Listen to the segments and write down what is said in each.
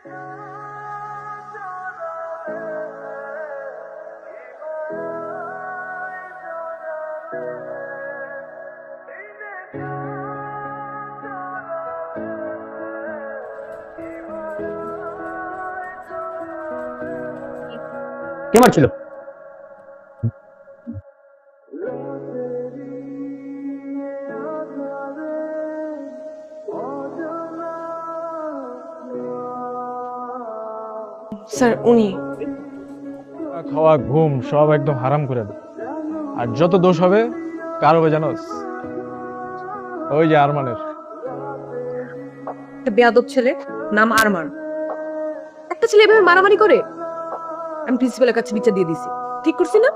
কে মারছিল? স্যার উনি। খাওয়া ঘুম সব একদম হারাম করে দেয়। আর যত দোষ হবে কার হবে জানোস? ওই যে আরমানের। একটা বেয়াদব ছেলে, নাম আরমান। একটা ছেলে এভাবে মারামারি করে? আমি প্রিন্সিপালের কাছে বিচার দিয়ে দিছি। ঠিক করছি না?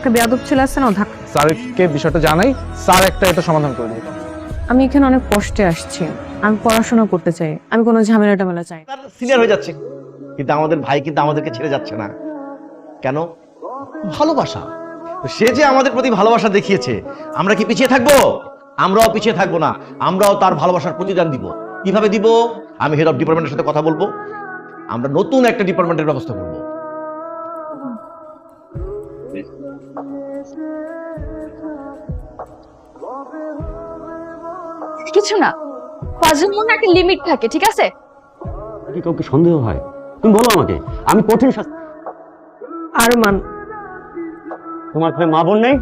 একটা বেয়াদব ছেলে আছে না, ধাক। স্যারকে বিষয়টা জানাই, স্যার একটা এটা সমাধান করে দিবে। আমি এখানে অনেক কষ্টে আসছি। আমি পড়াশোনা করতে চাই, আমি কোনো ঝামেলা টামেলা চাই না। সিনিয়র হয়ে যাচ্ছে, কিন্তু আমাদের ভাই কিন্তু আমাদেরকে ছেড়ে যাচ্ছে না। কেন? ভালোবাসা। তো সে যে আমাদের প্রতি ভালোবাসা দেখিয়েছে, আমরা কি পিছিয়ে থাকবো? আমরাও পিছিয়ে থাকবো না, আমরাও তার ভালোবাসার প্রতিদান দিব। কিভাবে দিব? আমি হেড অফ ডিপার্টমেন্টের সাথে কথা বলবো, আমরা নতুন একটা ডিপার্টমেন্টের ব্যবস্থা করবো। কিছু না, ফাজলের মনে একটা লিমিট থাকে, ঠিক আছে? কি কাউকে সন্দেহ হয়? তুমি বলো আমাকে, আমি কঠিন শাস্তি। আরমান, তোমার ঘরে মা বোন নেই?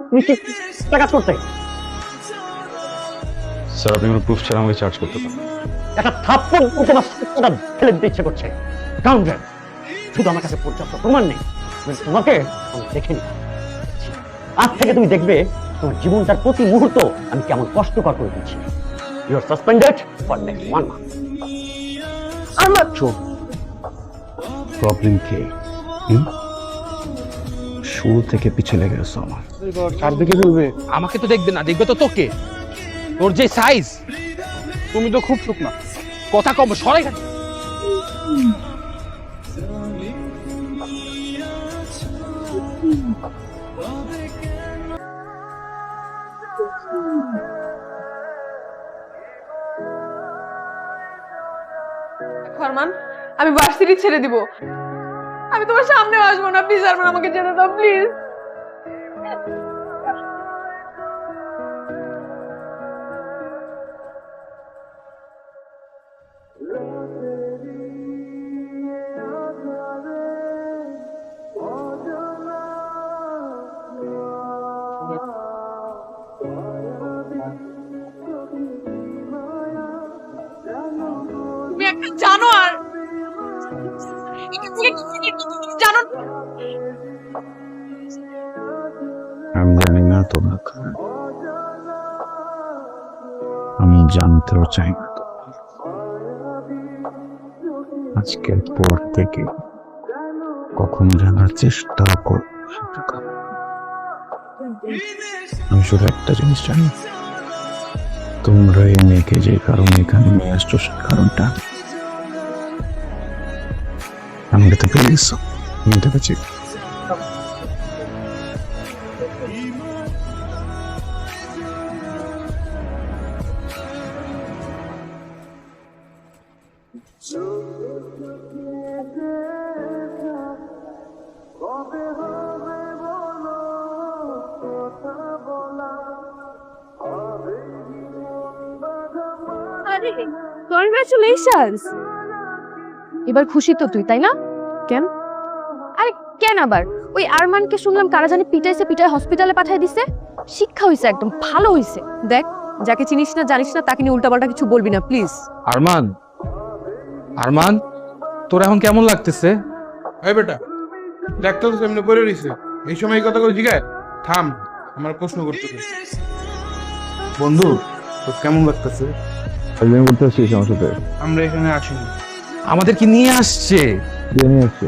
তুমি কি কাজ করতে? স্যার আপনি কোনো প্রুফ ছাড়া আমাকে চার্জ করতে পারেন। একটা থাপ্পড় তোমার সত্যটা ফেলে দিতে ইচ্ছে করছে। কাউন্টার, শুধু আমার কাছে পর্যাপ্ত প্রমাণ নেই, তোমাকে আমি দেখে নি। আজ থেকে তুমি দেখবে তোমার জীবনটার প্রতি মুহূর্ত আমি কেমন কষ্টকর করে দিচ্ছি। You are suspended for next 1 month. Arman problem কি? শুরু থেকে পিছিয়ে লেগে গেছো আমার। কার দিকে বলবে? আমাকে তো দেখবে না, দেখবে তো তোকে। তোর যে সাইজ, তুমি তো খুব শুকনা, কথা কম, সরাই গেছে। আরমান, আমি ভার্সিটি ছেড়ে দিব। আমি তোমার সামনে আসবো না, প্লিজ আরমান, আমাকে যেতে দাও প্লিজ। তুমি একটা জানোয়ার, জানো? আমি জানি না তোমরা খারাপ, আমি জানতেও চাই না। আজকের পর থেকে কখনো জানার চেষ্টা করব। আমি শুধু একটা জিনিস জানি, তোমরা এই মেয়েকে যে কারণে এখানে নিয়ে আসছো সেই কারণটা আমাকে তো পেয়ে গেছো। আমি দেখেছি আরে কনগ্রাচুলেশনস। এবার খুশি তো তুই, তাই না? কেন? আরে কেন আবার? ওই আরমানকে শুনলাম কারা জানি পিটাইছে, পিটায় হসপিটালে পাঠিয়ে দিছে। শিক্ষা হইছে, একদম ভালো হইছে। দেখ, যাকে চিনিস না জানিস না তাকে নিয়ে উল্টাপাল্টা কিছু বলবি না প্লিজ। আরমান, আরমান, তোর এখন কেমন লাগতেছে? এই বেটা, ডাক্তার তো সামনে পড়ে রইছে, এই সময় এই কথা করে জিগায়? থাম, আমার প্রশ্ন করতেছে। বন্ধু, তোর কেমন লাগতেছে? করতে আসছিস আমার সাথে? আমরা এখানে আসিনি। আমাদের কি নিয়ে আসছে? নিয়ে আসছে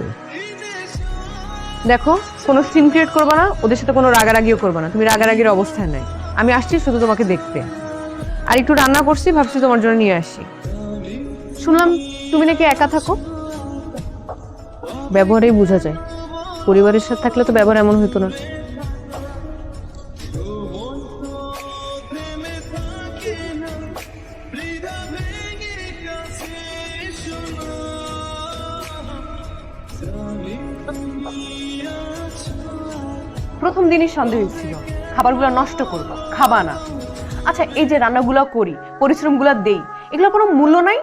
দেখো, কোনো সিন ক্রিয়েট করবে না, ওদের সাথে কোনো রাগারাগিও করবে না। তুমি রাগারাগির অবস্থায় নাই। আমি আসছি শুধু তোমাকে দেখতে, আর একটু রান্না করছি, ভাবছি তোমার জন্য নিয়ে আসি। শুনলাম তুমি নাকি একা থাকো। ব্যবহারেই বোঝা যায়, পরিবারের সাথে থাকলে তো ব্যবহার এমন হতো না। প্রথম দিনই সন্দেহ হয়েছিল খাবারগুলো নষ্ট করবো, খাবা না। আচ্ছা, এই যে রান্নাগুলো করি, পরিশ্রমগুলো দেই, এগুলো কোনো মূল্য নাই?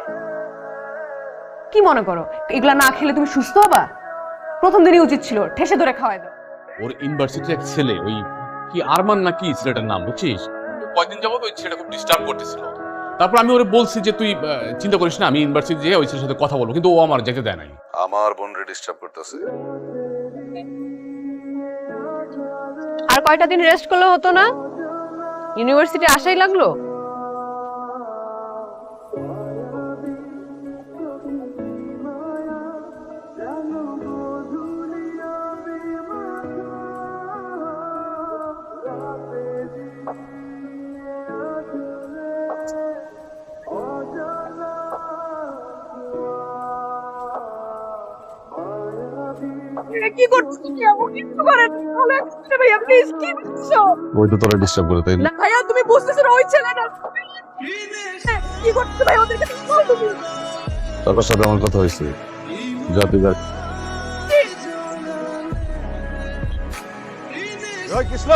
কি মনে করো এগুলা না খেলে তুমি সুস্থ হবা? প্রথম দিনই উচিত ছিল ঠেসে ধরে খাওয়াই দাও। ওর ইউনিভার্সিটির এক ছেলে, ওই কি আরমান নাকি ছেলেটার নাম, বুঝছিস? কয়েকদিন যাবত ওই ছেলেটা খুব ডিস্টার্ব করতেছিল। তারপর আমি ওরে বলছি যে তুই চিন্তা করিস না, আমি ইউনিভার্সিটি যেয়ে ওই ছেলের সাথে কথা বলবো, কিন্তু ও আমার যেতে দেয় নাই। আমার বোনরে ডিস্টার্ব করতেছে। আর কয়টা দিন রেস্ট করলে হতো না? ইউনিভার্সিটি আসাই লাগলো। কি করছো তুমি? আমাকে কিছু করেন ভাইয়া, প্লিজ। কি করছো? ওই তো তোরা ডিস্টার্ব করে, তাই না? না ভাইয়া, তুমি বুঝতেছো না, ওই ছেলেটা কি করছে ভাই, ওদেরকে বলো তুমি। তোর সাথে আমার কথা হয়েছে, যা তুই যা। কৃষ্ণ